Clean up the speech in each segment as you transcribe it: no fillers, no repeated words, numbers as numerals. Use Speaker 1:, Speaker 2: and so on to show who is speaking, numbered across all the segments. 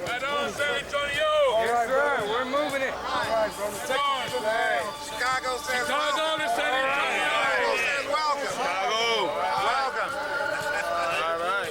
Speaker 1: Right on, San Antonio!
Speaker 2: Yes, sir. We're moving it. All right, brother. Take it to the
Speaker 3: Chicago says
Speaker 1: Chicago to San Antonio!
Speaker 3: Chicago says welcome.
Speaker 1: Chicago!
Speaker 3: Welcome.
Speaker 1: All right.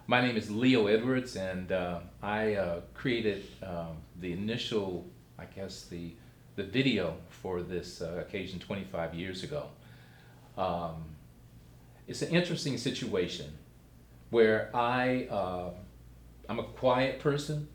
Speaker 4: My name is Leo Edwards, and I created the initial, I guess, the video for this occasion 25 years ago. It's an interesting situation where I'm a quiet person,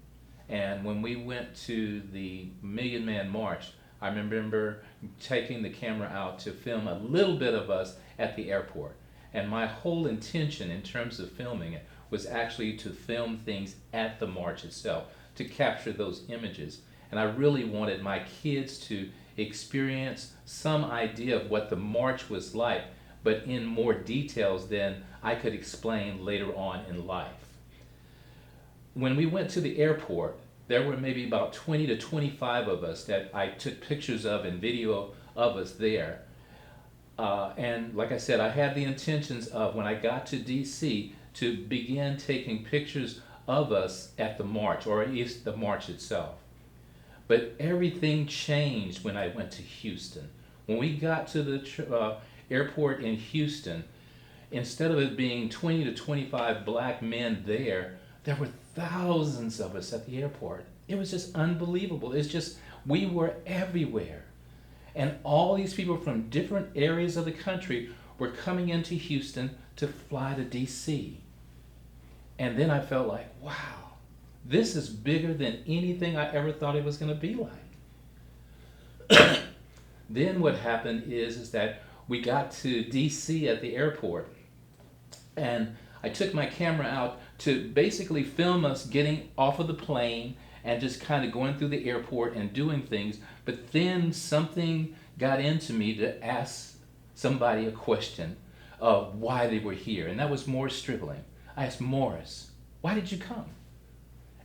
Speaker 4: and when we went to the Million Man March, I remember taking the camera out to film a little bit of us at the airport. And my whole intention in terms of filming it was actually to film things at the march itself, to capture those images. And I really wanted my kids to experience some idea of what the march was like, but in more details than I could explain later on in life. When we went to the airport, there were maybe about 20 to 25 of us that I took pictures of and video of us there. And like I said, I had the intentions of, when I got to DC, to begin taking pictures of us at the march, or at least the march itself. But everything changed when I went to Houston. When we got to the airport in Houston, instead of it being 20 to 25 black men there were thousands of us at the airport. It was just unbelievable. It's just, we were everywhere. And all these people from different areas of the country were coming into Houston to fly to DC. And then I felt like, wow, this is bigger than anything I ever thought it was going to be like. Then what happened is that we got to DC at the airport, and I took my camera out to basically film us getting off of the plane and just kind of going through the airport and doing things. But then something got into me to ask somebody a question of why they were here, and that was Morris Stribling. I asked Morris, why did you come?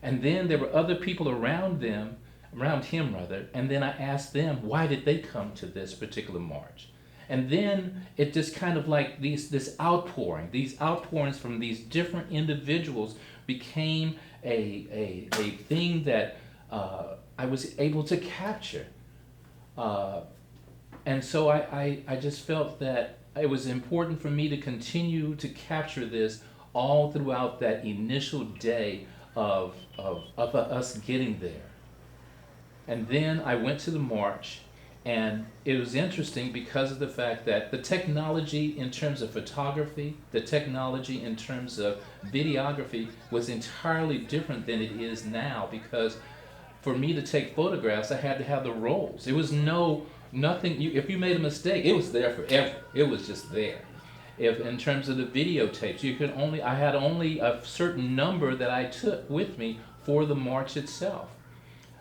Speaker 4: And then there were other people around him, and then I asked them, why did they come to this particular march? And then it just kind of like these outpourings from these different individuals became a thing that I was able to capture. And so I just felt that it was important for me to continue to capture this all throughout that initial day of us getting there. And then I went to the march, and it was interesting because of the fact that the technology in terms of photography, the technology in terms of videography was entirely different than it is now, because for me to take photographs, I had to have the rolls. It was nothing, if you made a mistake, it was there forever. It was just there. If in terms of the videotapes, I had only a certain number that I took with me for the march itself.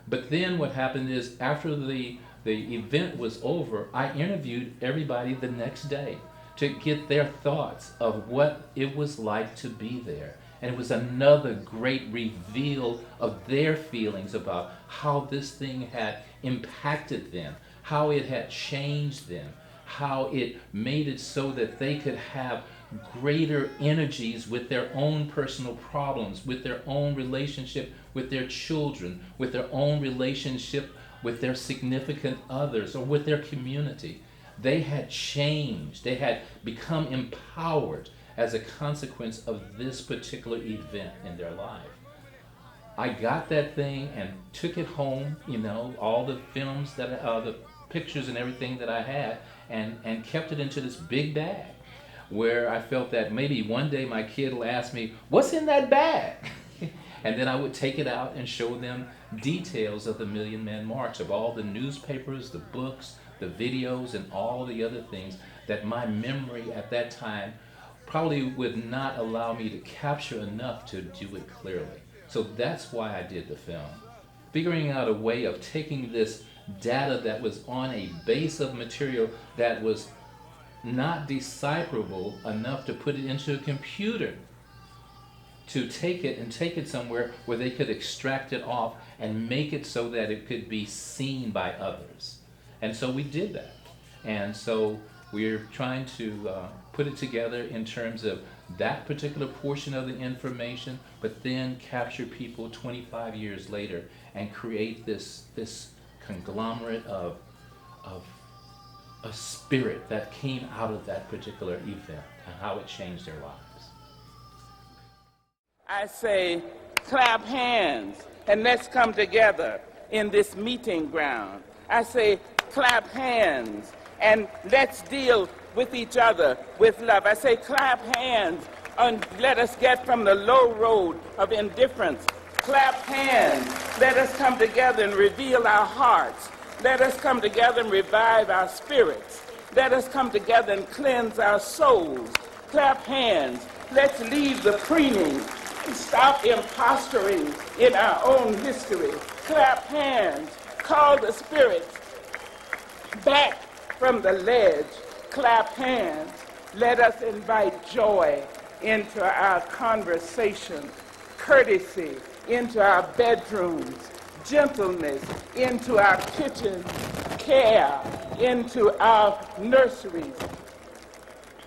Speaker 4: But then what happened is, after the event was over, I interviewed everybody the next day to get their thoughts of what it was like to be there. And it was another great reveal of their feelings about how this thing had impacted them, how it had changed them, how it made it so that they could have greater energies with their own personal problems, with their own relationship with their children, with their own relationship with their significant others, or with their community. They had changed. They had become empowered as a consequence of this particular event in their life. I got that thing and took it home, all the films, the pictures and everything that I had, and kept it into this big bag, where I felt that maybe one day my kid will ask me, what's in that bag? And then I would take it out and show them details of the Million Man March, of all the newspapers, the books, the videos, and all the other things that my memory at that time probably would not allow me to capture enough to do it clearly. So that's why I did the film. Figuring out a way of taking this data that was on a base of material that was not decipherable enough to put it into a computer, to take it somewhere where they could extract it off and make it so that it could be seen by others. And so we did that. And so we're trying to put it together in terms of that particular portion of the information, but then capture people 25 years later and create this conglomerate of a spirit that came out of that particular event and how it changed their lives.
Speaker 5: I say, clap hands and let's come together in this meeting ground. I say, clap hands and let's deal with each other with love. I say, clap hands and let us get from the low road of indifference. Clap hands. Let us come together and reveal our hearts. Let us come together and revive our spirits. Let us come together and cleanse our souls. Clap hands. Let's leave the preening and stop imposturing in our own history. Clap hands, call the spirits back from the ledge. Clap hands, let us invite joy into our conversation, courtesy into our bedrooms, gentleness into our kitchens, care into our nurseries.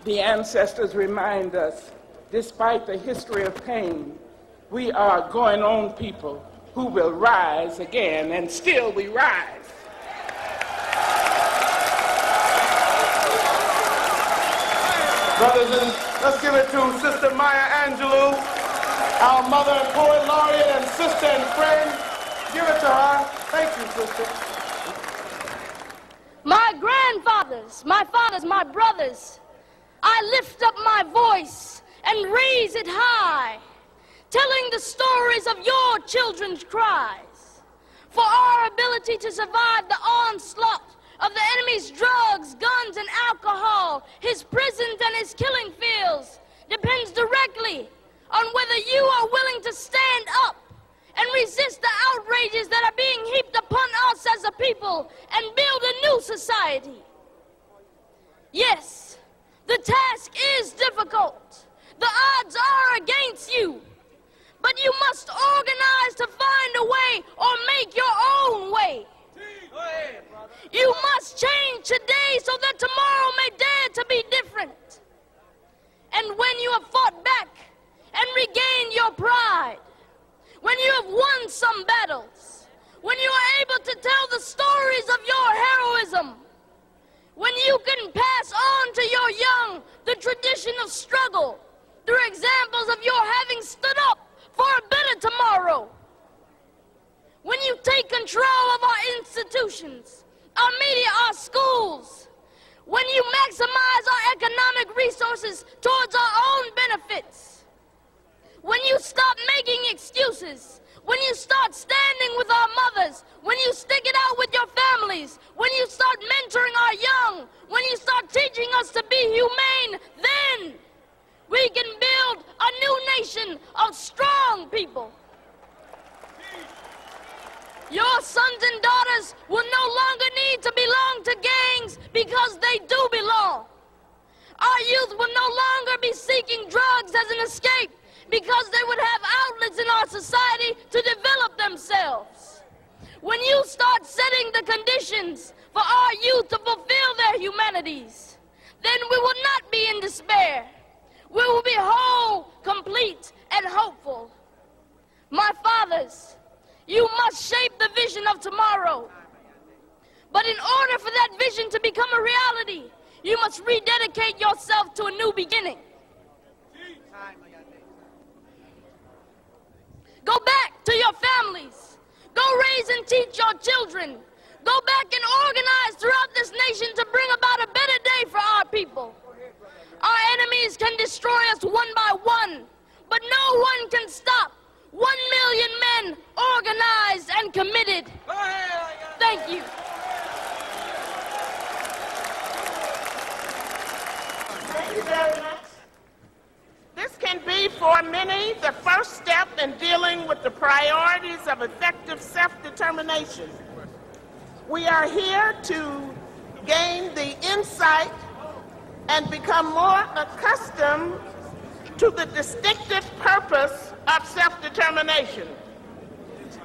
Speaker 5: The ancestors remind us, despite the history of pain, we are going on people who will rise again, and still we rise.
Speaker 2: Brothers, and let's give it to Sister Maya Angelou, our mother and poet laureate and sister and friend. Give it to her. Thank you, sister.
Speaker 6: My grandfathers, my fathers, my brothers, I lift up my voice and raise it high, telling the stories of your children's cries. For our ability to survive the onslaught of the enemy's drugs, guns, and alcohol, his prisons and his killing fields, depends directly on whether you are willing to stand up and resist the outrages that are being heaped upon us as a people and build a new society. Yes, the task is difficult. The odds are against you. But you must organize to find a way or make your own way. You must change today so that tomorrow may dare to be different. And when you have fought back and regained your pride, when you have won some battles, when you are able to tell the stories of your heroism, when you can pass on to your young the tradition of struggle through examples of your having stood up for a better tomorrow, when you take control of our institutions, our media, our schools, when you maximize our economic resources towards our own benefits, when you stop making excuses, when you start standing with our mothers, when you stick it out with your families, when you start mentoring our young, when you start teaching us to be humane, then we can build a new nation of strong people. Your sons and daughters will no longer need to belong to gangs because they do belong. Our youth will no longer be seeking drugs as an escape because they would have outlets in our society to develop themselves. When you start setting the conditions for our youth to fulfill their humanities, then we will not be in despair. We will be whole, complete, and hopeful. My fathers, you must shape the vision of tomorrow. But in order for that vision to become a reality, you must rededicate yourself to a new beginning. Go back to your families. Go raise and teach your children. Go back and organize throughout this nation to bring about a better day for our people. Our enemies can destroy us one by one, but no one can stop 1 million men organized and committed. Thank you.
Speaker 7: Thank you very much. This can be for many the first step in dealing with the priorities of effective self-determination. We are here to gain the insight and become more accustomed to the distinctive purpose of self-determination.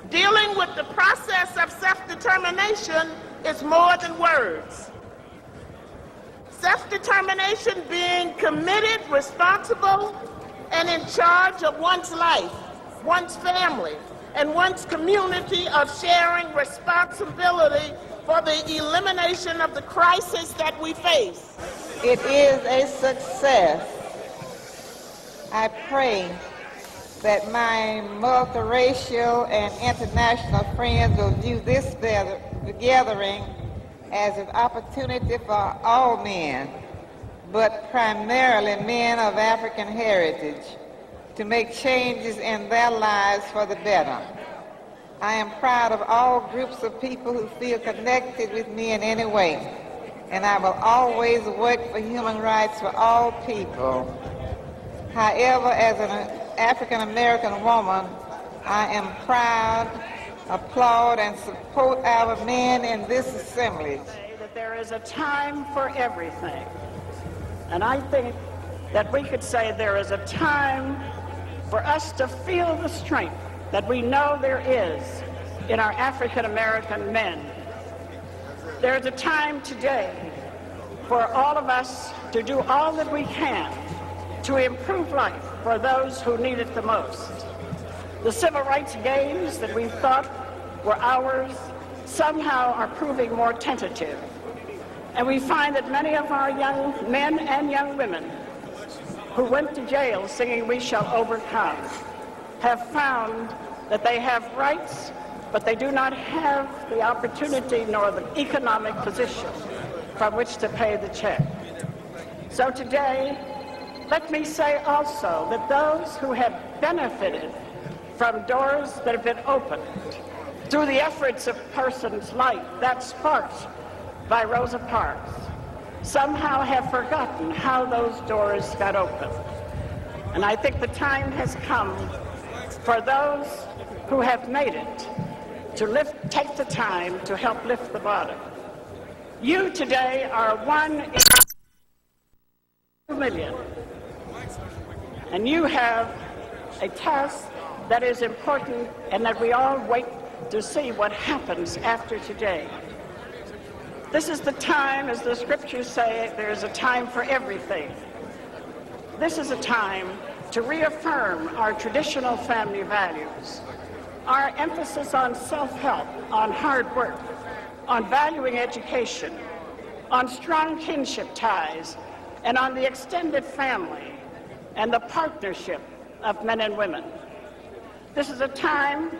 Speaker 7: Dealing with the process of self-determination is more than words. Self-determination being committed, responsible, and in charge of one's life, one's family, and one's community of sharing responsibility for the elimination of the crisis that we face.
Speaker 8: It is a success. I pray that my multiracial and international friends will view this gathering as an opportunity for all men, but primarily men of African heritage, to make changes in their lives for the better. I am proud of all groups of people who feel connected with me in any way, and I will always work for human rights for all people. However, as an African American woman, I am proud, applaud, and support our men in this assembly.
Speaker 9: That there is a time for everything. And I think that we could say there is a time for us to feel the strength that we know there is in our African American men. There is a time today for all of us to do all that we can to improve life for those who need it the most. The civil rights gains that we thought were ours somehow are proving more tentative. And we find that many of our young men and young women who went to jail singing "We Shall Overcome" have found that they have rights, but they do not have the opportunity nor the economic position from which to pay the check. So today, let me say also that those who have benefited from doors that have been opened through the efforts of persons like that sparked by Rosa Parks somehow have forgotten how those doors got open. And I think the time has come for those who have made it to take the time to help lift the bottom. You today are 1 in 2 million. And you have a task that is important and that we all wait to see what happens after today. This is the time, as the scriptures say, there is a time for everything. This is a time to reaffirm our traditional family values, our emphasis on self-help, on hard work, on valuing education, on strong kinship ties, and on the extended family and the partnership of men and women. This is a time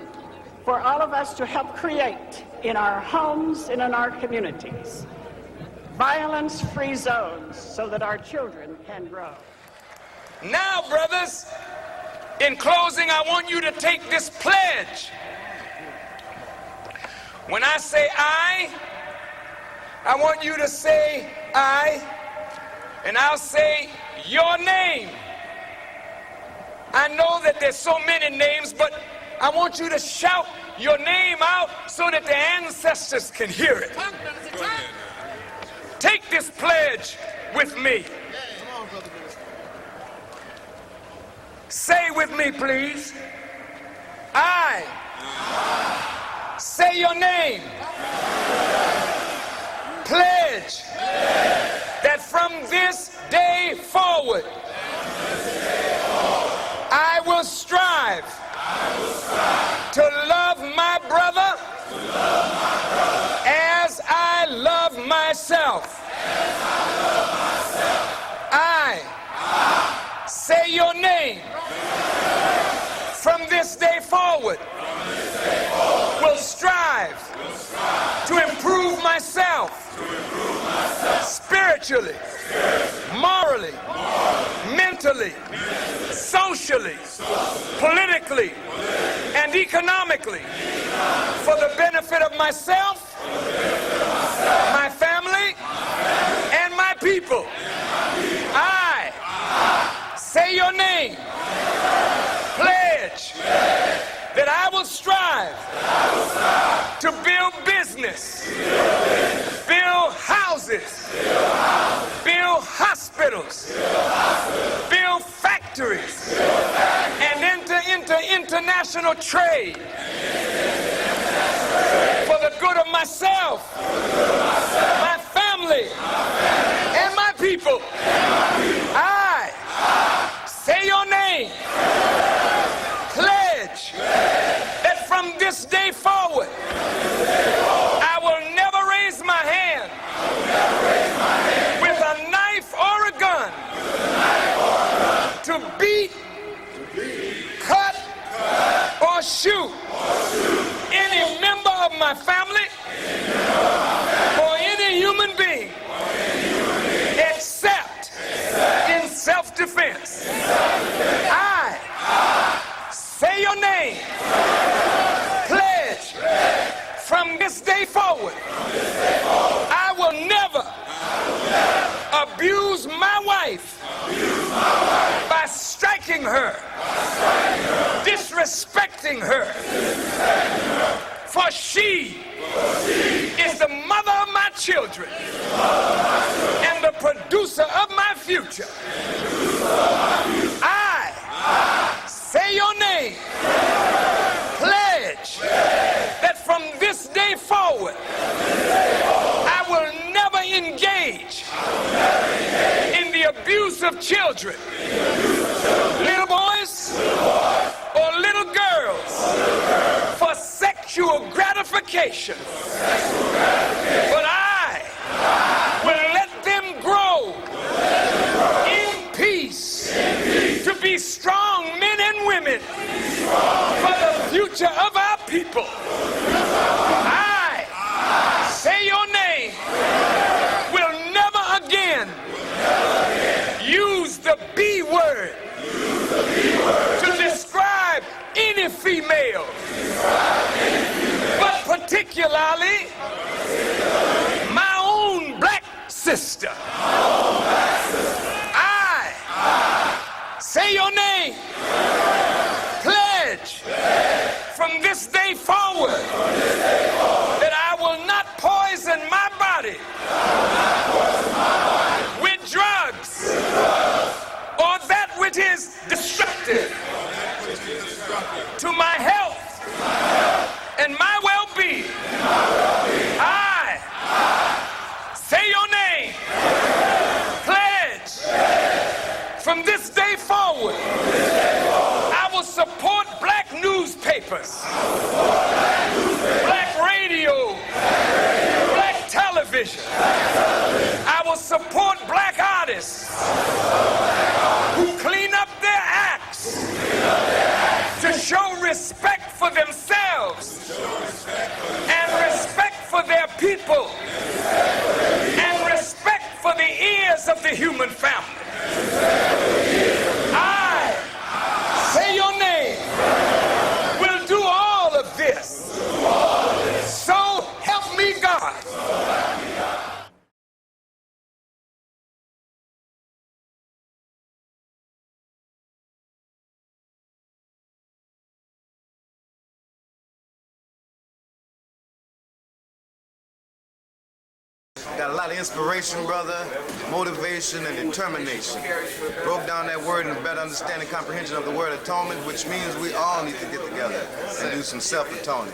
Speaker 9: for all of us to help create in our homes and in our communities violence-free zones so that our children can grow.
Speaker 1: Now, brothers, in closing, I want you to take this pledge. When I say I want you to say I, and I'll say your name. I know that there's so many names, but I want you to shout your name out so that the ancestors can hear it. Take this pledge with me. Say with me, please. I say your name. Pledge that from this day forward, I will strive to love my brother as I love myself. I say your name. From this day forward, will strive to improve myself spiritually, morally, mentally, socially, politically, and economically, for the benefit of myself, my family, and my people. I say your name. Pledge that I will strive to build business, build houses, build hospitals, build factories, and enter into international trade for the good of myself, my family, and my people. I say your name. Pledge that from this day forward, I will never raise my hand with a knife or a gun to beat, cut, or shoot respecting her. For she is the mother of my children and the producer of my future. I say your name, pledge that from this day forward I will never engage in the abuse of children, little boys or little girls, for sexual gratification. But I will let them grow in peace to be strong men and women for the future of our people. I say your name will never again use the B word to describe any female, but particularly my own black sister. I say your name, pledge from this day forward that I will not poison my body with drugs or that which is destructive to my health and my well-being. I say your name, pledge from this day forward I will support black newspapers, black radio, black television. I will support black artists who clean up their acts to show respect for themselves and respect for their people and respect for the ears of the human family. I say your name will do all of this. So help me God.
Speaker 10: Got a lot of inspiration, brother, motivation, and determination. Broke down that word in a better understanding, comprehension of the word atonement, which means we all need to get together and do some self-atoning.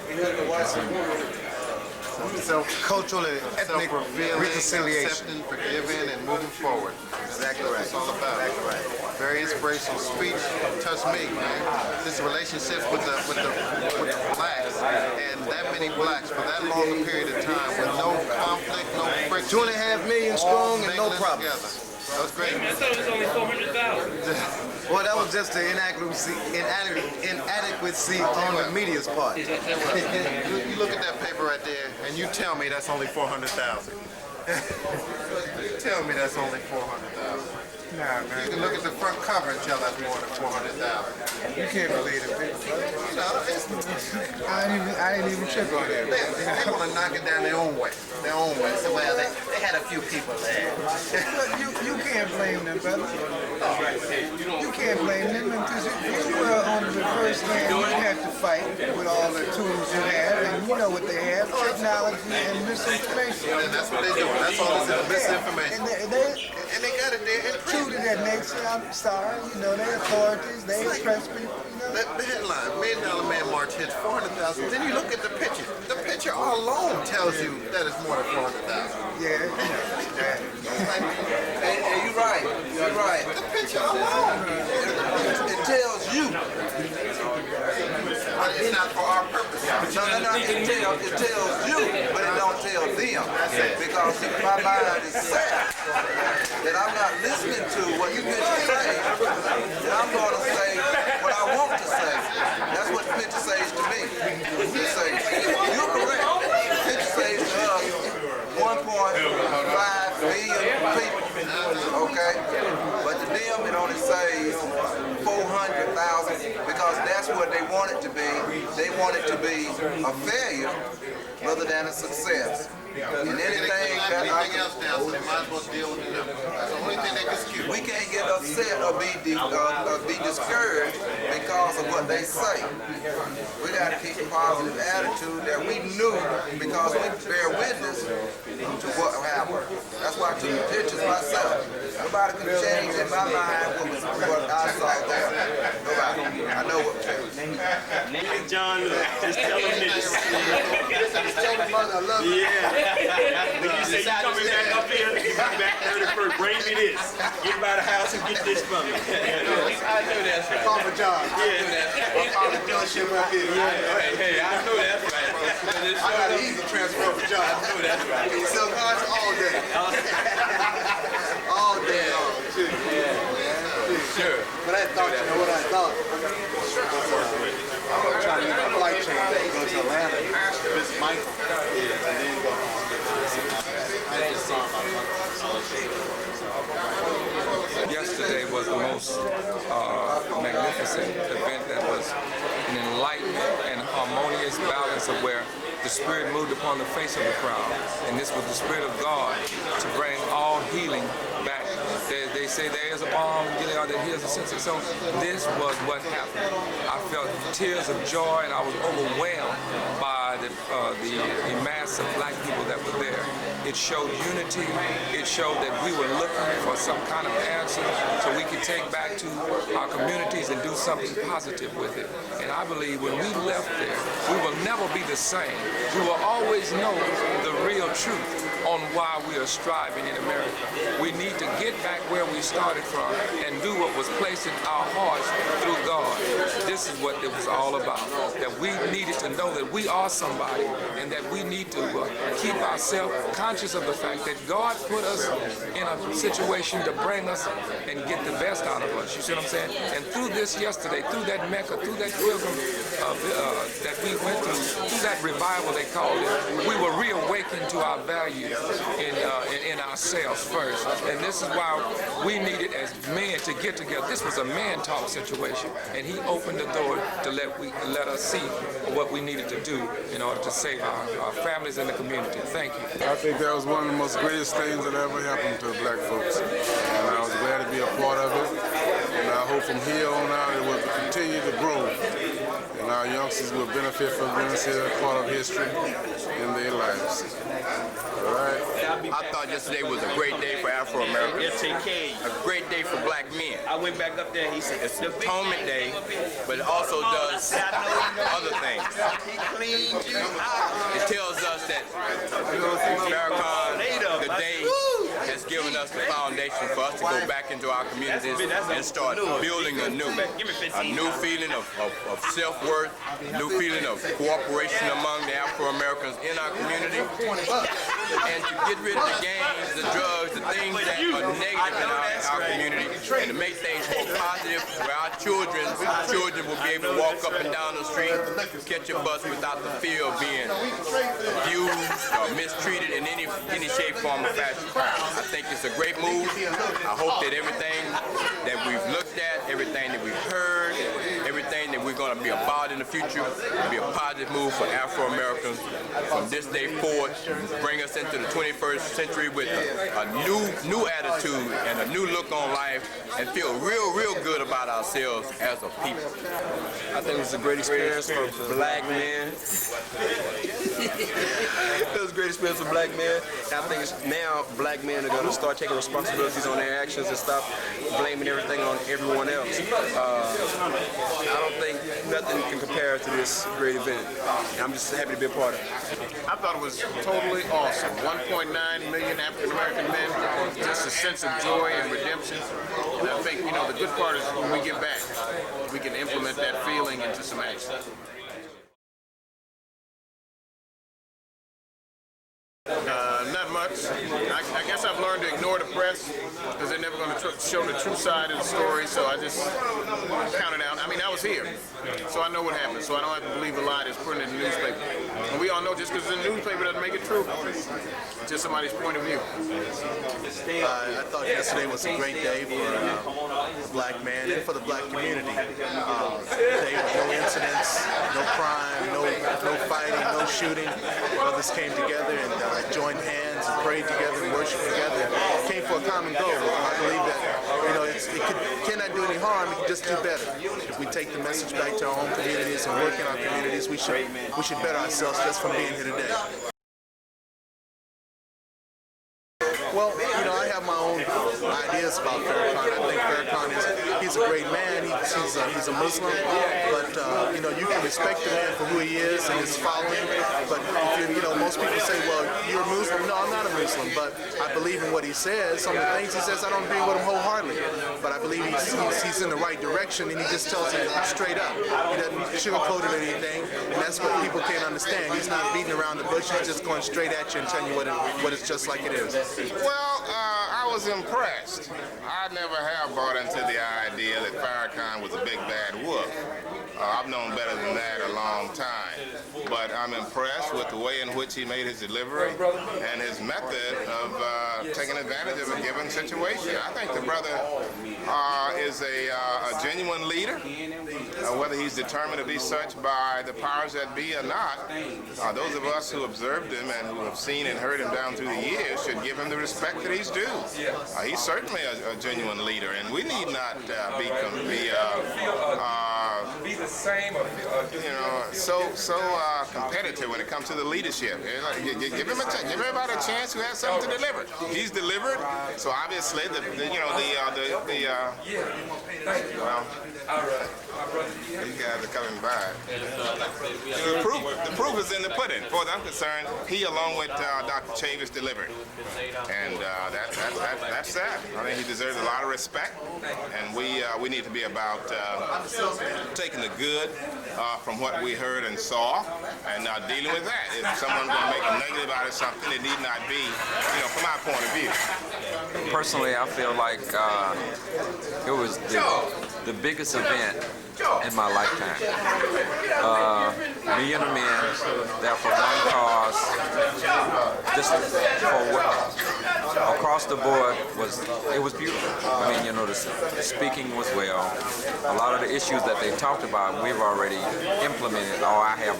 Speaker 10: Cultural and ethnic reconciliation.
Speaker 3: Accepting, forgiving, and moving forward.
Speaker 10: Exactly right.
Speaker 3: That's all about.
Speaker 10: Exactly right.
Speaker 3: Very inspirational speech. Touched me, man. This relationships with the blacks and that many blacks for that long a period of time with no conflict, no friction.
Speaker 10: 2.5 million strong and no problems.
Speaker 3: Together. That was great.
Speaker 11: I thought it was only 400,000.
Speaker 10: Well, that was just the inadequacy on the media's part.
Speaker 3: You look at that paper right there, and you tell me that's only 400,000. You tell me that's only 400,000.
Speaker 2: Nah, man.
Speaker 3: You can look at the front cover and tell that's more than 400,000.
Speaker 2: You can't believe it. I didn't even trip on that.
Speaker 3: They want to knock it down their own way. Their own way. So, well, they had a few people there.
Speaker 2: You can't blame them, brother. You can't blame them because you were on the first hand. You had to fight with all the tools you have, and you know what they have: technology and misinformation.
Speaker 3: And that's what they're doing. That's all this is, misinformation.
Speaker 2: And they got it there. True to that nature, I'm sorry. You know, they authorities, they oppress people. You know?
Speaker 3: The headline, $1 Million Man March hits 400,000. Then you look at the picture. The picture alone tells you that it's more than 400,000.
Speaker 2: Yeah.
Speaker 12: Hey, you're right. You're right.
Speaker 3: The picture alone.
Speaker 12: It tells you.
Speaker 3: But it's not for our purpose.
Speaker 12: No, it tells you, but it don't tell them. Because my mind is set that I'm not listening to what you picture say, that I'm going to say what I want to say. That's what the picture says to me. It says, you're correct. The picture says to us 1.5 billion people. Okay? But to them, it only says 400,000 because that's what they want it to be. They want it to be a failure rather than a success. And anything
Speaker 3: anything else down, so they might as well deal with them. That's the only thing they can excuse.
Speaker 12: We can't get upset or be discouraged because of what they say. We got to keep a positive attitude that we knew because we bear witness to what happened. That's why I took the pictures myself. Nobody could change in my mind what I saw there. Nobody. I know what changed.
Speaker 11: Nigga John, just tell him this.
Speaker 3: Just tell them, mother, I love you.
Speaker 11: Yeah. When you say you coming back up here, you come back 31st, bring me this. Get by the house and get this from me.
Speaker 3: I know that's right. Call for John.
Speaker 11: Yeah.
Speaker 3: I'm calling the dealership up here.
Speaker 11: Hey, I know that's right.
Speaker 3: I got an easy transfer for John. I know that's right. You sell cars all day. All day long, too.
Speaker 11: Sure.
Speaker 3: But I thought, you know what I thought? I'm trying to get a flight change that go to Atlanta, visit Michael, and then go home.
Speaker 13: Yesterday was the most magnificent event that was an enlightenment and harmonious balance of where the Spirit moved upon the face of the crowd. And this was the Spirit of God to bring all healing back. They say there is a balm that heals the senses. So this was what happened. I felt tears of joy and I was overwhelmed by the mass of black people that were there. It showed unity. It showed that we were looking for some kind of answer so we could take back to our communities and do something positive with it. And I believe when we left there, we will never be the same. We will always know the real truth on why we are striving in America. We need to get back where we started from and do what was placed in our hearts through God. This is what it was all about, that we needed to know that we are somebody and that we need to keep ourselves conscious of the fact that God put us in a situation to bring us and get the best out of us. You see what I'm saying? And through this yesterday, through that Mecca, through that pilgrim that we went through that revival they called it, we were reawakened to our values in ourselves first. And this is why we needed as men to get together. This was a man talk situation, and he opened the door to let us see what we needed to do in order to save our families and the community. Thank you.
Speaker 14: I think that was one of the most greatest things that ever happened to black folks, and I was glad to be a part of it. And I hope from here on out it will continue to grow, and our youngsters will benefit from this part of history in their lives. All right.
Speaker 15: I thought yesterday was a great day for Afro-Americans. A great day for black men.
Speaker 11: I went back up there, he said,
Speaker 15: it's Atonement Day, but it also does other things. It tells us that Farrakhan, the day has given us the foundation for us to go back into our communities and start building a new feeling of self-worth, a new feeling of cooperation among the Afro-Americans in our community, and to get rid of the gangs, the drugs, the things that are negative in our community, and to make things more positive, where our children will be able to walk up and down the street, catch a bus without the fear of being abused or mistreated in any shape, form, or fashion. I think it's a great move. I hope that everything that we've looked at, everything that we've heard, everything that we're going to be about in the future will be a positive move for Afro-Americans from this day forward, bring us into the 21st century with a new attitude and a new look on life, and feel real good about ourselves as a people.
Speaker 16: I think it was a great experience for black men. It was a great experience for black men. I think now black men are going to start taking responsibilities on their actions and stop blaming everything on everyone else. I don't think nothing can compare to this great event. I'm just happy to be a part of it.
Speaker 17: I thought it was totally awesome. 1.9 million African American men, just a sense of joy and redemption. And I think, the good part is when we get back, we can implement that feeling into some action. Not much. I guess I've learned to ignore the press because they're never going to show the true side of the story, so I just count it out. I mean, I was here, so I know what happened, so I don't have to believe a lie that's printed in the newspaper. And we all know just because it's in the newspaper doesn't make it true. It's just somebody's point of view.
Speaker 3: I thought yesterday was a great day for the black man and for the black community. No incidents, no crime, no fighting, no shooting. Brothers came together and joined hands
Speaker 18: hands and prayed together and worshiped together and came for a common goal. I believe that, cannot do any harm, it can just do better. If we take the message back to our own communities and work in our communities, we should better ourselves just from being here today. Well, I have my own ideas about Farrakhan. I think Farrakhan he's a great man. He's a Muslim, but you can respect the man for who he is and his following. But most people say, well, you're a Muslim. No, I'm not a Muslim, but I believe in what he says. Some of the things he says, I don't agree with him wholeheartedly, but I believe he's in the right direction, and he just tells it straight up. He doesn't sugarcoat it or anything, and that's what people can't understand. He's not beating around the bush. He's just going straight at you and telling you what it's just like it is.
Speaker 17: Well, I was impressed. I never have bought into the idea that Farrakhan was a big bad wolf. I've known better than that a long time. But I'm impressed with the way in which he made his delivery and his method of taking advantage of a given situation. I think the brother is a genuine leader. Whether he's determined to be such by the powers that be or not, those of us who observed him and who have seen and heard him down through the years should give him the respect that he's due. He's certainly a genuine leader, and we need not be the same, so competitive when it comes to the leadership. Give everybody a chance who has something to deliver. He's delivered, so obviously these guys are coming by. The proof is in the pudding. As far as I'm concerned, he along with Dr. Chavis delivered, and that's that. I think he deserves a lot of respect, and we need to be about taking the good from what we heard and saw, and dealing with that. If someone's going to make a negative out of something, it need not be, from my point of view.
Speaker 13: Personally, I feel like it was the biggest event in my lifetime. Me and the men there for one cause, just across the board it was beautiful. I mean, the speaking was well. A lot of the issues that they talked about, we've already implemented, or I have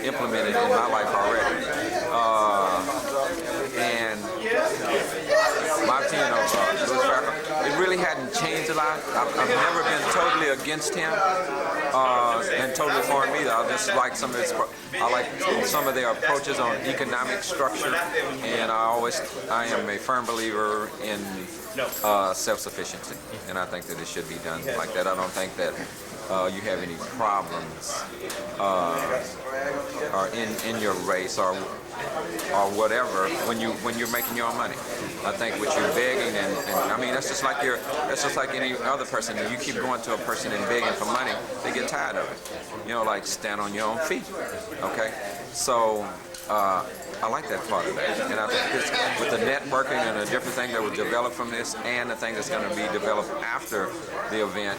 Speaker 13: implemented in my life already. And my opinion of Louis Farrakhan, it really hadn't changed a lot. I've never been totally against him and totally for him either. I just like some of their approaches on economic structure, and I am a firm believer in self-sufficiency, and I think that it should be done like that. I don't think that you have any problems or in your race or whatever when you're making your own money. I think what you're begging and I mean that's just like any other person. If you keep going to a person and begging for money, they get tired of it. Like stand on your own feet. Okay, so I like that part of that, and I think with the networking and the different things that will develop from this, and the thing that's going to be developed after the event,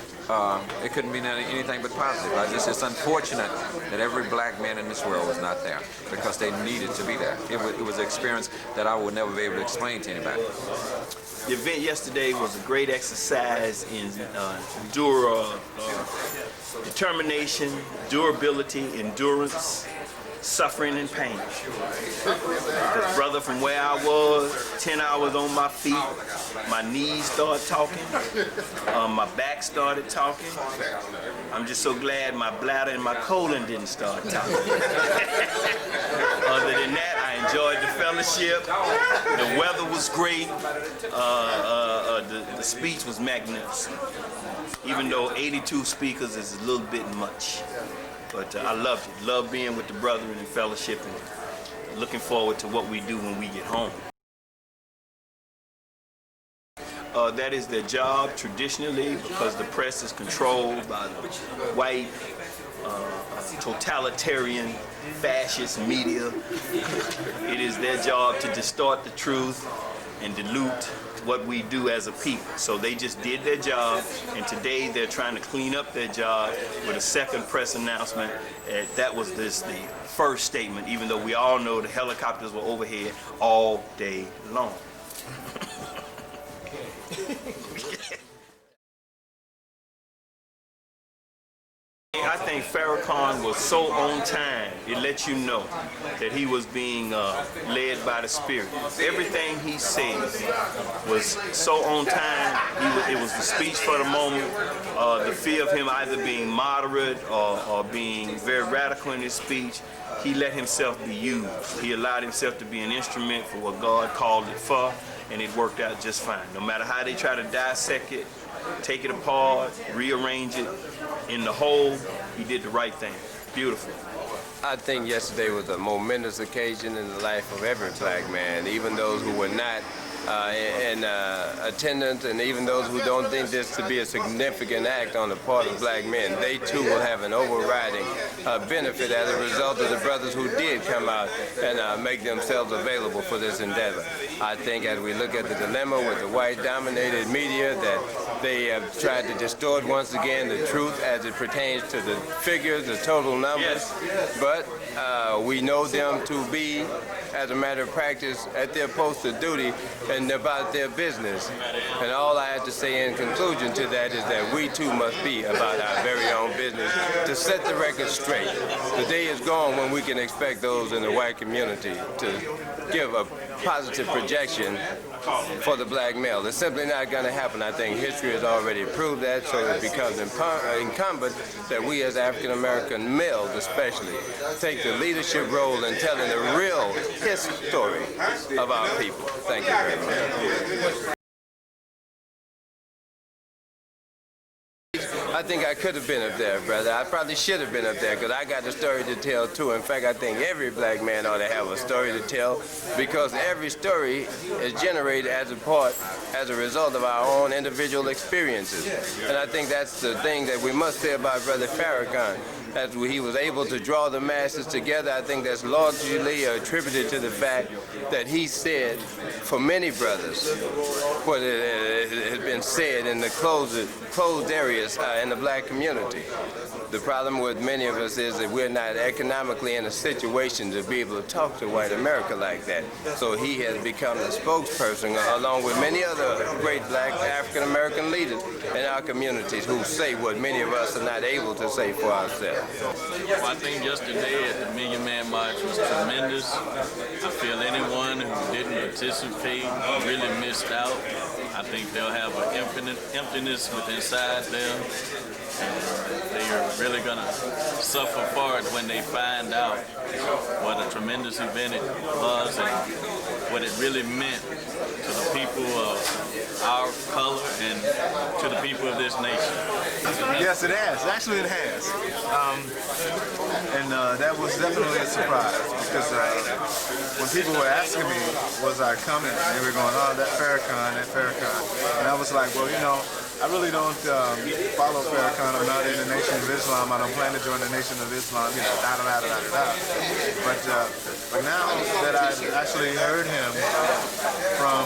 Speaker 13: it couldn't be anything but positive. It's unfortunate that every black man in this world was not there because they needed to be there. It was an experience that I would never be able to explain to anybody.
Speaker 11: The event yesterday was a great exercise in determination, durability, endurance, suffering and pain. Because brother, from where I was, 10 hours on my feet, my knees started talking, my back started talking. I'm just so glad my bladder and my colon didn't start talking. Other than that, I enjoyed the fellowship. The weather was great. The speech was magnificent. Even though 82 speakers is a little bit much. But I loved it. Love being with the brethren and fellowship, and looking forward to what we do when we get home. That is their job traditionally, because the press is controlled by the white, totalitarian, fascist media. It is their job to distort the truth and dilute what we do as a people. So they just did their job, and today they're trying to clean up their job with a second press announcement. That was the first statement, even though we all know the helicopters were overhead all day long. think Farrakhan was so on time. It lets you know that he was being led by the Spirit. Everything he said was so on time. It was the speech for the moment. The fear of him either being moderate or being very radical in his speech. He let himself be used. He allowed himself to be an instrument for what God called it for, and it worked out just fine. No matter how they try to dissect it, take it apart, rearrange it, in the whole, he did the right thing. Beautiful.
Speaker 19: I think yesterday was a momentous occasion in the life of every black man, even those who were not in attendance, and even those who don't think this to be a significant act on the part of black men. They too will have an overriding benefit as a result of the brothers who did come out and make themselves available for this endeavor. I think as we look at the dilemma with the white-dominated media, that they have tried to distort once again the truth as it pertains to the figures, the total numbers, but we know them to be, as a matter of practice, at their post of duty and about their business. And all I have to say in conclusion to that is that we too must be about our very own business to set the record straight. The day is gone when we can expect those in the white community to give a positive projection for the black male. It's simply not going to happen. I think history has already proved that, so it becomes incumbent that we as African American males especially take the leadership role in telling the real history of our people. Thank you very much. I think I could have been up there, brother. I probably should have been up there because I got a story to tell too. In fact, I think every black man ought to have a story to tell because every story is generated as a result of our own individual experiences. And I think that's the thing that we must say about Brother Farrakhan. As he was able to draw the masses together, I think that's largely attributed to the fact that he said, for many brothers, what has been said in the closed areas in the black community. The problem with many of us is that we're not economically in a situation to be able to talk to white America like that. So he has become the spokesperson, along with many other great black African American leaders in our communities who say what many of us are not able to say for ourselves.
Speaker 20: Well, I think yesterday at the Million Man March was tremendous. I feel anyone who didn't participate really missed out. I think they'll have an infinite emptiness within inside them. And they are really going to suffer for it when they find out what a tremendous event it was and what it really meant to the people of our color and to the people of this nation.
Speaker 21: Yes, it has. Actually, it has. That was definitely a surprise because when people were asking me, was I coming? They were going, oh, that Farrakhan. And I was like, well, you know, I really don't follow Farrakhan. I'm not in the Nation of Islam. I don't plan to join the Nation of Islam, you know, But now that I've actually heard him from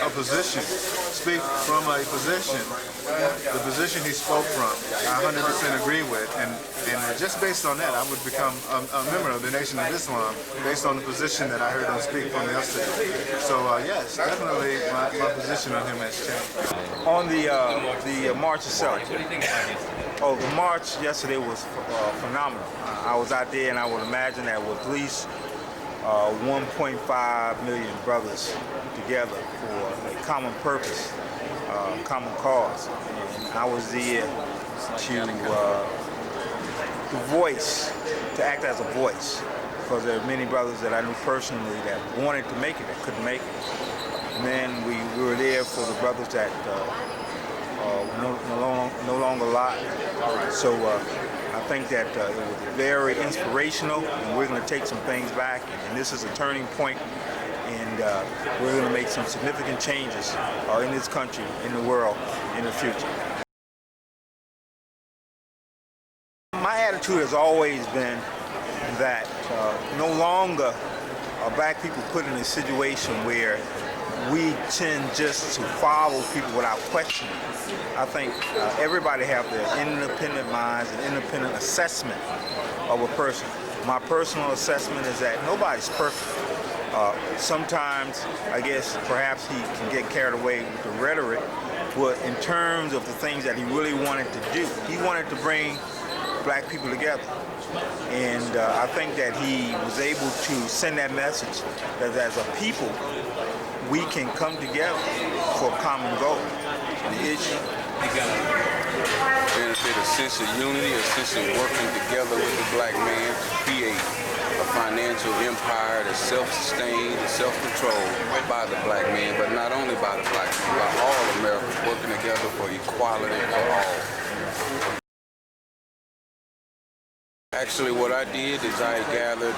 Speaker 21: a position, speak from a position, the position he spoke from, I 100% agree with. And just based on that, I would become a member of the Nation of Islam based on the position that I heard him speak from yesterday. So yes, definitely my position on him has changed.
Speaker 22: On the march itself, the march yesterday was phenomenal. I was out there, and I would imagine that with at least 1.5 million brothers together for a common purpose, common cause. And I was there to act as a voice, because there are many brothers that I knew personally that wanted to make it, that couldn't make it. And then we were there for the brothers that no longer alive. So I think that it was very inspirational, and we're going to take some things back, and this is a turning point, and we're going to make some significant changes in this country, in the world, in the future. My attitude has always been that no longer are black people put in a situation where we tend just to follow people without questioning. I think everybody have their independent minds and independent assessment of a person. My personal assessment is that nobody's perfect. Sometimes, I guess, perhaps he can get carried away with the rhetoric in terms of the things that he really wanted to do. He wanted to bring black people together. And I think that he was able to send that message that as a people, we can come together for a common goal. The issue.
Speaker 4: Benefit a sense of unity, a sense of working together with the black man to create a financial empire that's self-sustained and self-controlled by the black man, but not only by the black man, by all Americans working together for equality for all. Actually, what I did is I gathered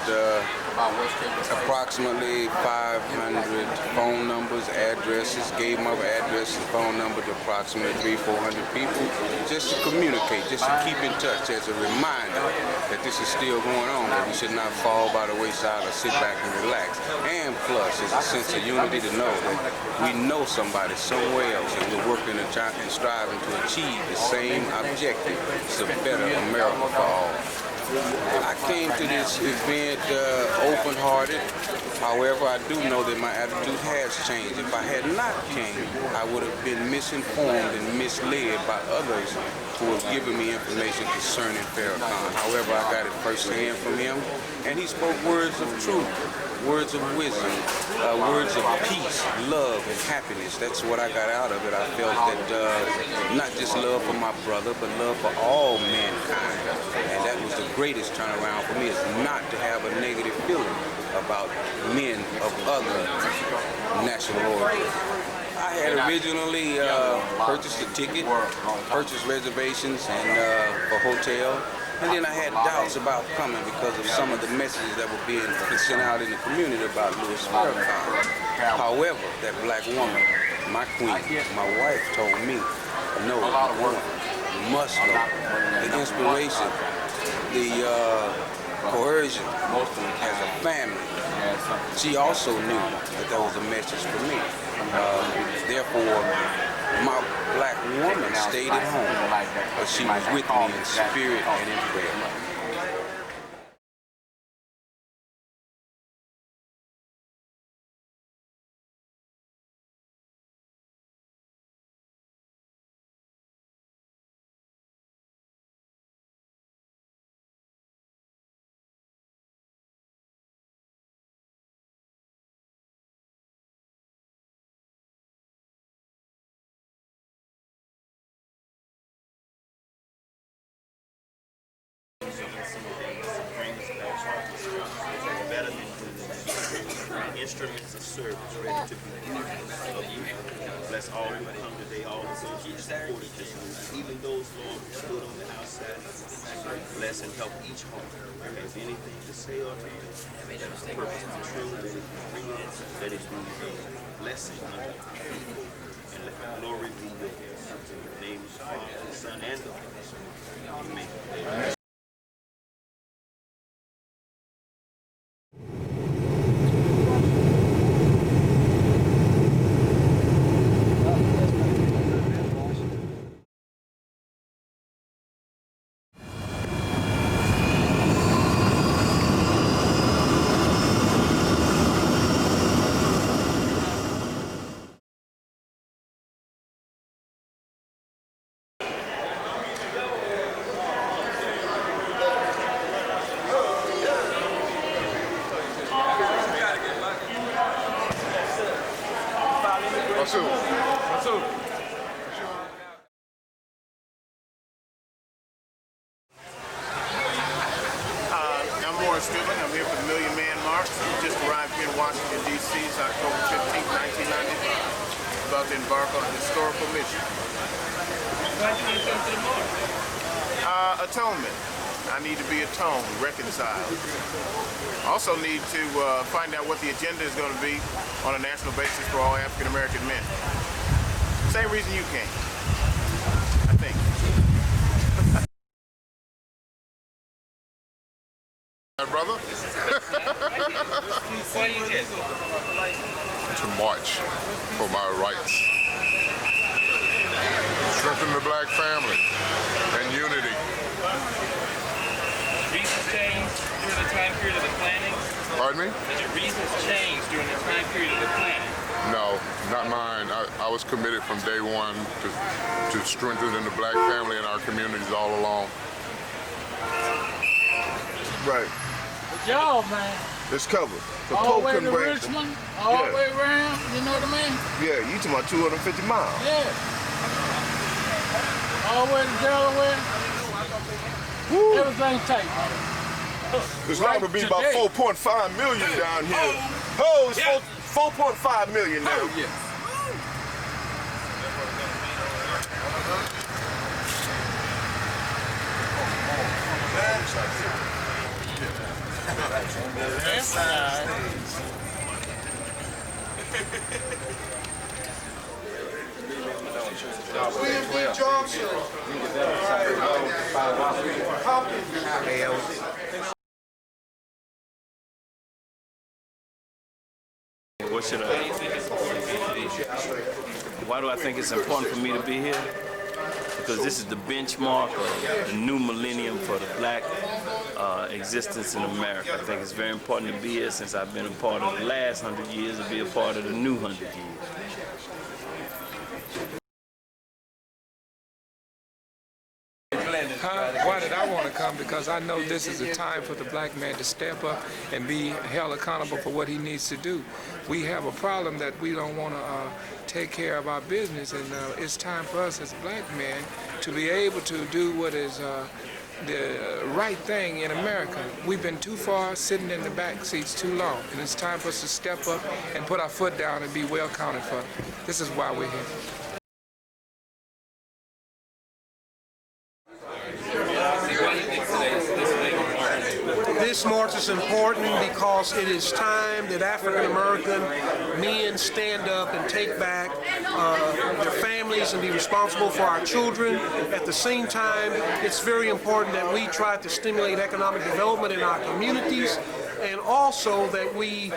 Speaker 4: approximately 500 phone numbers, addresses, gave my address and phone number to approximately 300-400 people, just to communicate, just to keep in touch as a reminder that this is still going on, that we should not fall by the wayside or sit back and relax. And plus, it's a sense of unity to know that we know somebody somewhere else and we're working and striving to achieve the same objective. It's a better America for all. I came to this event open-hearted. However, I do know that my attitude has changed. If I had not came, I would have been misinformed and misled by others who have given me information concerning Farrakhan. However, I got it firsthand from him, and he spoke words of truth, words of wisdom, words of peace, love, and happiness. That's what I got out of it. I felt that not just love for my brother, but love for all mankind. And that was the greatest turnaround for me, is not to have a negative feeling about men of other national origin. I had originally purchased a ticket, purchased reservations and a hotel. And then I had doubts about coming because of some of the messages that were being sent out in the community about Louis Farrakhan. However, that black woman, my queen, my wife, told me, no, woman, you must go. The inspiration, the coercion as a family. She also knew that there was a message for me. Therefore, my black woman stayed at home, but she was with me in spirit and in prayer.
Speaker 11: Instruments of service ready to be used. Bless all who come today, all the associates supported this movement, even those, Lord, who stood on the outside. Bless and help each home. If there's anything to say or to do, that is the purpose of the truth, let it be real, let it be a blessing unto our people, and let the glory be yours. In the name of the Father, the Son, and the Holy Spirit. Amen.
Speaker 17: I'm here for the Million Man March. Just arrived here in Washington, D.C. It's October 15, 1995. About to embark on a historical mission. Atonement. I need to be atoned, reconciled. Also need to find out what the agenda is going to be on a national basis for all African American men. Same reason you came, I think.
Speaker 5: Brother? To march for my rights. Strengthen the black family and unity.
Speaker 23: Reasons change during the time period of the planning?
Speaker 5: Pardon me?
Speaker 23: Did your reasons change during the time period of the planning?
Speaker 5: No. not mine. I was committed from day one to strengthening the black family in our communities all along.
Speaker 18: Right.
Speaker 6: Good job, man.
Speaker 18: It's covered. The
Speaker 6: All
Speaker 18: Pope
Speaker 6: the way
Speaker 18: couldn't
Speaker 6: to
Speaker 18: break
Speaker 6: Richmond, all the way around, you know what I mean?
Speaker 18: Yeah, you talking about 250 miles.
Speaker 6: Yeah. All the way to Delaware. Everything tight.
Speaker 18: It's liable to be about 4.5 million down here. Oh, it's 4.5 million now.
Speaker 6: Oh, yes.
Speaker 2: William B. Johnson.
Speaker 11: What should why do I think it's important for me to be here? Because this is the benchmark of the new millennium for the black existence in America. I think it's very important to be here since I've been a part of the last 100 years and be a part of the new 100 years.
Speaker 13: Why did I want to come? Because I know this is a time for the black man to step up and be held accountable for what he needs to do. We have a problem that we don't want to take care of our business, and it's time for us as black men to be able to do what is the right thing in America. We've been too far sitting in the back seats too long, and it's time for us to step up and put our foot down and be well accounted for. This is why we're here.
Speaker 7: This march is important because it is time that African American men stand up and take back their families and be responsible for our children. At the same time, it's very important that we try to stimulate economic development in our communities, and also that we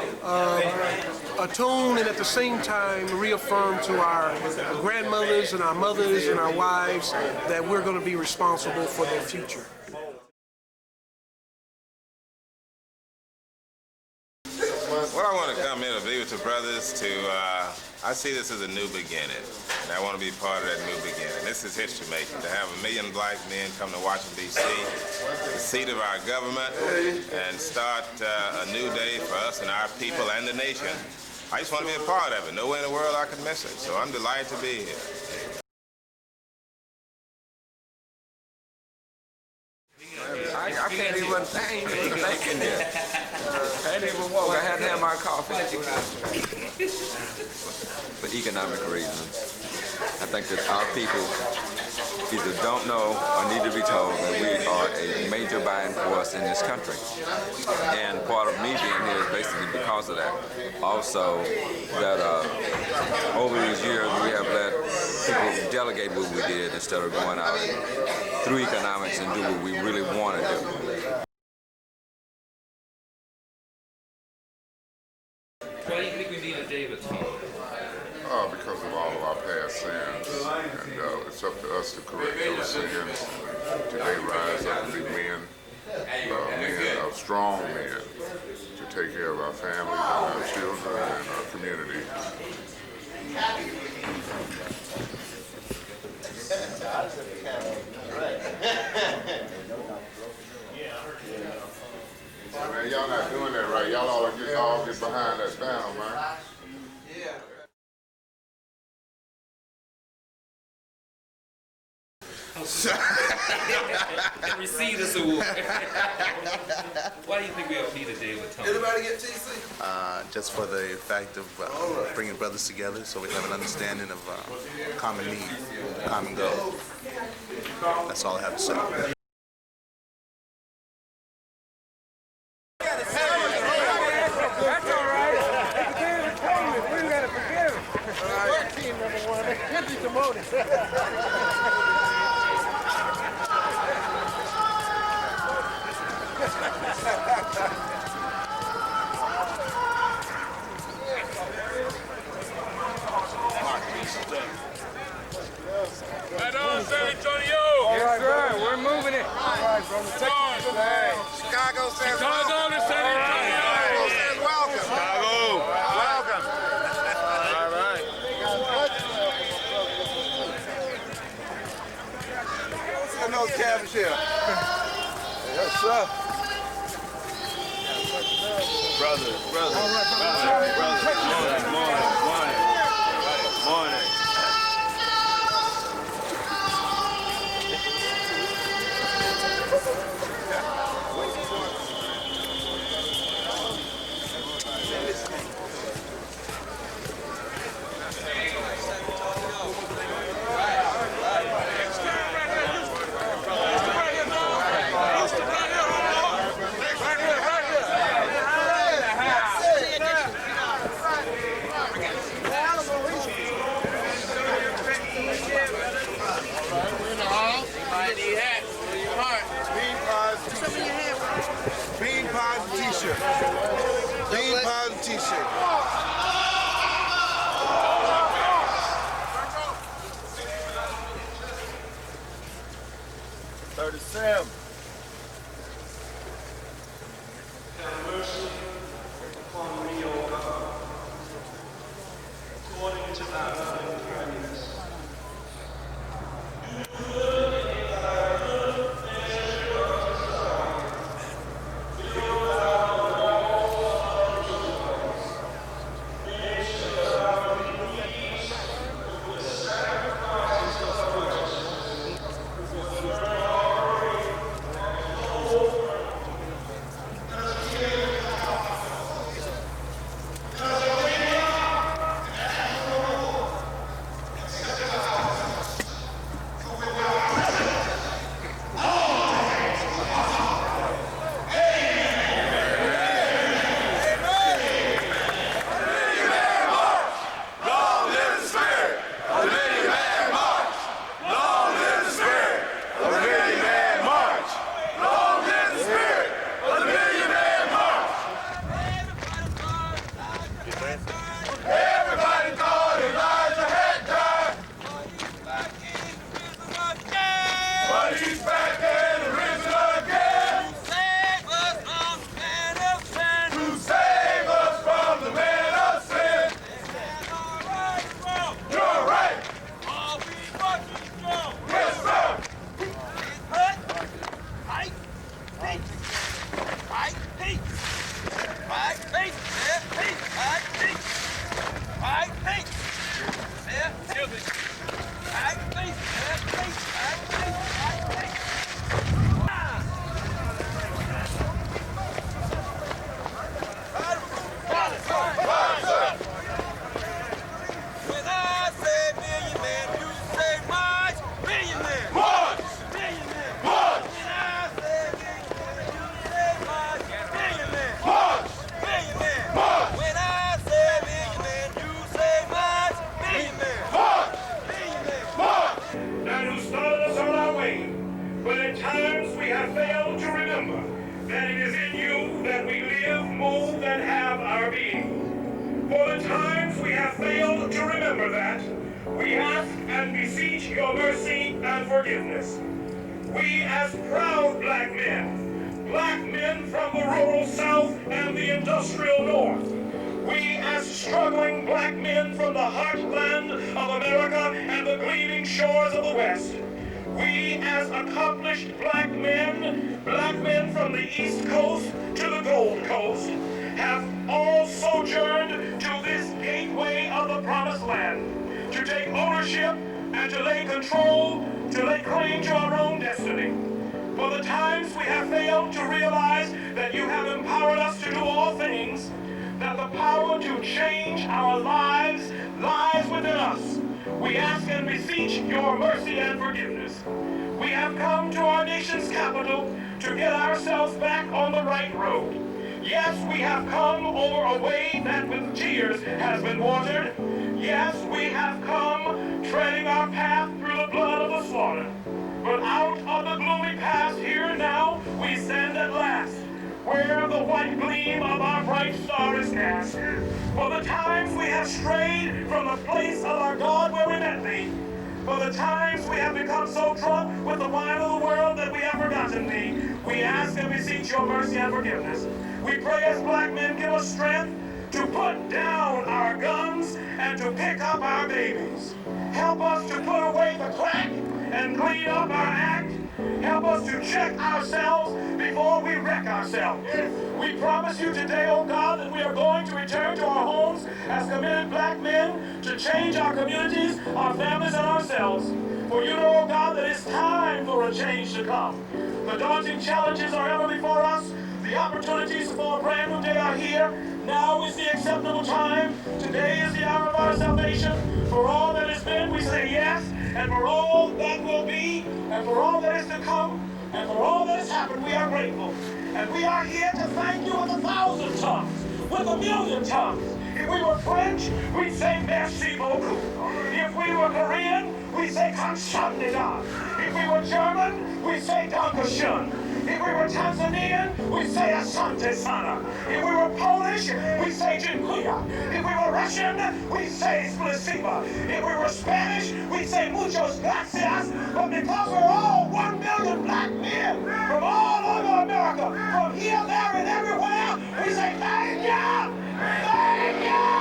Speaker 7: attune and at the same time reaffirm to our grandmothers and our mothers and our wives that we're going to be responsible for their future.
Speaker 8: Well, I want to come here to be with the brothers I see this as a new beginning, and I want to be part of that new beginning. This is history making, to have 1 million black men come to Washington, D.C., the seat of our government, and start a new day for us and our people and the nation. I just want to be a part of it. Nowhere in the world I can miss it, so I'm delighted to be here.
Speaker 13: I can't even, I ain't even thinking yet. I ain't even walk. I had to have my coffee.
Speaker 24: For economic reasons. I think that our people either don't know or need to be told that we are a major buying force in this country. And part of me being here is basically because of that. Also, that over these years we have let people delegate what we did instead of going out and, through economics and do what we really want to do.
Speaker 25: Why do you think we need a day of atonement?
Speaker 5: Because of all of our past sins, and it's up to us to correct those sins. Today, rise up and be men, strong men, to take care of our families and our children and our community. Man, y'all not doing that right. Y'all all get behind that down, man.
Speaker 25: And receive this award. Why do you think we all need a day of atonement?
Speaker 12: Anybody get TC?
Speaker 18: Just for the fact of bringing brothers together so we have an understanding of common need, common goal. That's all I have to say.
Speaker 6: That's all right. It's a day of atonement. We gotta forget it. We're team #1. They can't be demoted.
Speaker 1: Right on, San Antonio.
Speaker 13: Yes, sir. We're moving it.
Speaker 1: Chicago says welcome. Chicago says welcome.
Speaker 17: Chicago.
Speaker 1: Welcome.
Speaker 17: All right.
Speaker 12: cabins here. Yes, sir.
Speaker 11: Brother. Morning.
Speaker 12: Bean pies and t-shirt. Bean pies and t-shirt.
Speaker 11: $37.
Speaker 9: Have mercy upon me, O God, according to thy loving kindness. Do good in thy good measure of desire. Fill thou all our souls. Minister our needs with the sacrifices of righteousness. Burn offering and hope. Help us to check ourselves before we wreck ourselves. We promise you today, oh God, that we are going to return to our homes as committed black men to change our communities, our families, and ourselves. For you know, oh God, that it's time for a change to come. The daunting challenges are ever before us. The opportunities for a brand new day are here. Now is the acceptable time. Today is the hour of our salvation. For all that has been, we say yes. And for all that will be, and for all that is to come, and for all that has happened, we are grateful. And we are here to thank you with 1,000 tongues, with 1,000,000 tongues. If we were French, we'd say merci beaucoup. If we were Korean, we say kamsahamnida. If we were German, we say dankeschön. If we were Tanzanian, we say asante sana. If we were Polish, we say dziękuję. If we were Russian, we say spasibo. If we were Spanish, we say muchos gracias. But because we're all 1,000,000 black men from all over America, from here, there, and everywhere, we say thank you! Thank you!